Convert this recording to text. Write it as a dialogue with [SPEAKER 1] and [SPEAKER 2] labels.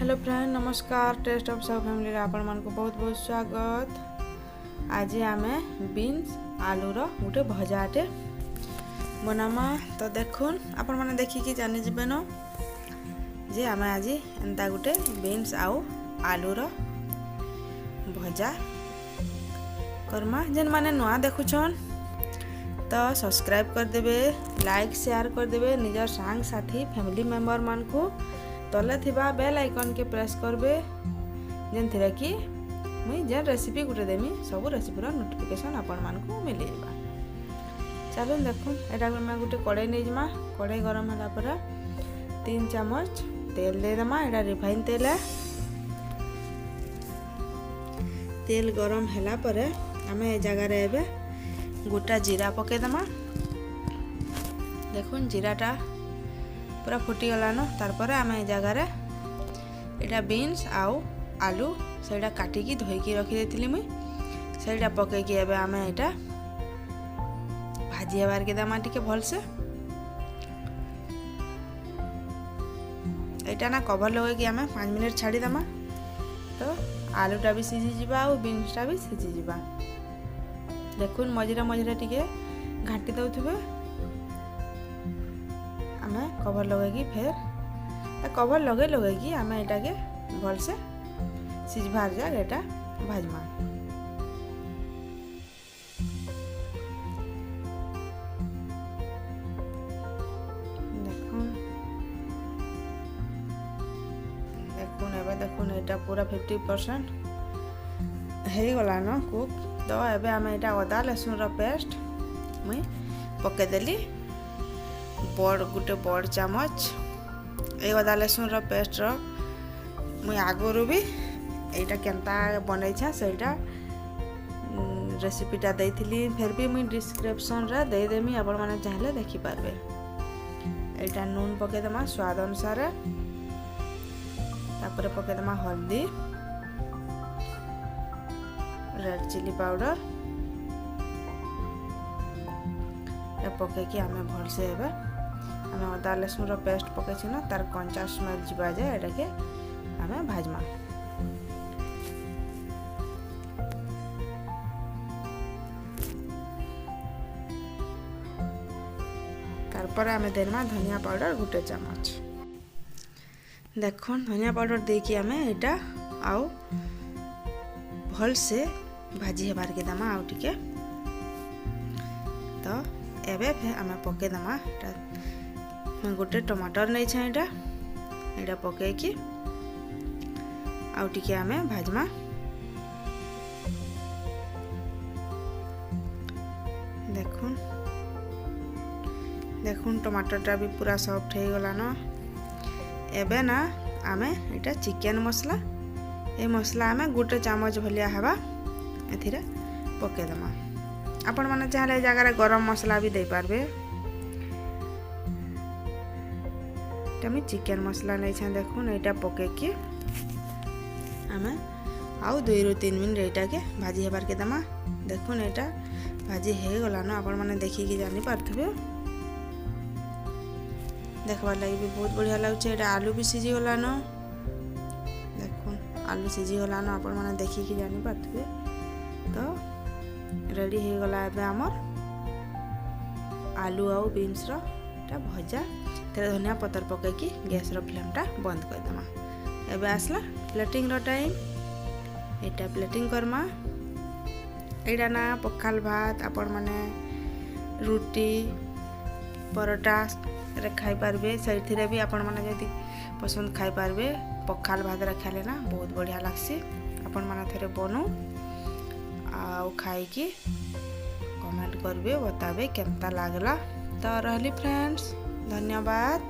[SPEAKER 1] Hello friend नमस्कार test of सब family आपण मान को बहुत बहुत स्वागत। आज आमे बीन्स आलूर गोटे भजाटे बनामा। तो देखुन आपण माने देखिकी जानि जिबे न जे आमे आज एंता गोटे बीन्स आउ आलूर भजा करमा। जेन माने नुआ देखुछन तो सब्सक्राइब कर देबे, लाइक शेयर कर देबे, निजर सांग साथी फैमिली मेंबर मान को तले थिबा बेल आइकन के प्रेस करबे जेन थिरा कि मुई जेन रेसिपी गुटे देमी सब रेसिपीर नोटिफिकेशन आपण मान को मिली जाबा। चलो देखुन एटा मैं गुटे कड़ाई नै जमा। कड़ाई गरम होला पर 3 चम्मच तेल दे दमा। एटा रिफाइन तेल है। तेल गरम होला पर हमें ए जगह रे एबे गोटा जीरा पके दमा। देखुन जीराटा पूरा फुटी गला न। तारपर आम ए जगार एटा बीन्स आउ आलू सेटा काटिकी धोईकी रखी देथिली मुई सेटा पकेकी एबे आम एटा भाजी हेबार के दमा टिके भल से। एटा ना कवर लगे कि आम 5 मिनट छाड़ी दमा तो आलूटा भी सिझी जिबा और बीन्सटा भी सिझी जिबा। देखुन मझिरे मझिरे टिके घाटी दउथबे। आमे कवर लगेगी फिर कवर लगे लगेगी आमे एटा के भल से सिझबार जा एटा भाजमा। देखुन देखुन एबे देखुन एटा पूरा 50% हे गला न कुक। तो एबे आमे एटा अदा लहसुन रो पेस्ट मुई पके देली गोटे बड़ चामच। ए अदा लहसुन रो पेस्ट रो मुई आगुरु भी एटा केनता बनै छा सेटा रेसिपीटा देथिली। फिर भी मुई डिस्क्रिप्शन रे दे देमी आपण माने चाहले देखि पारबे। एटा नून पके दमा स्वाद अनुसार। तापर पके दमा हल्दी, रेड चिली पाउडर ए पके कि आमे भल से एबे आमे अदा लहसुन रो पेस्ट पके छी न तार कंचा स्मेल जिबा जे एटा के आमे भाजमा। तार पर आमे देनमा धनिया पाउडर गोटे चम्मच। देखुन धनिया पाउडर दे कि आमे एटा आउ भल से भाजी हेबार के दमा आउ टिके। तो एबे फिर आमे पके दमा एटा मैं गोटे टमाटर नहीं छे एटा पके कि आउ टिके आमे भाजमा। देखुन देखुन टमाटरटा भी पूरा सॉफ्ट हो गला न। एबे ना आमे एटा चिकन मसला ए मसला आमे गोटे चामच भलिया हवा एथिरे पके दमा। आपण माने चाहले जगह गरम मसला भी दे पारबे। मी चिकन मसला नहीं छे। देखुन एटा पके कि आमे आउ 2 ରୁ 3 मिनट एटा के भाजी हेबार के दमा। देखुन एटा भाजी हे गला न। आपण माने देखि कि जानि पारथबे। देखबार लागि भी बहुत बढ़िया लागछ। एटा आलू भी सिझी गला न। देखुन आलू सिझी गला न। आपण माने देखि कि जानि पारथबे। तो रेडी हे गला एबे हमर आलू आउ बीन्स रो एटा भजा। तेरे धनिया पतर पके कि गैस रो फ्लेमटा बंद कर दमा। एबे आसला प्लेटिंग रो टाइम। एटा प्लेटिंग करमा। एटा ना पखाल भात आपण माने रोटी परोटा रे खाई पारबे। सेथिरे भी आपण माने जदी पसंद खाई पारबे। पखाल भात रे खाले ना बहुत बढ़िया लागसी। आपण माने थरे बनो आ खाई कि कमेंट करबे बताबे केमता लागला। तो रहली फ्रेंड्स धन्यवाद।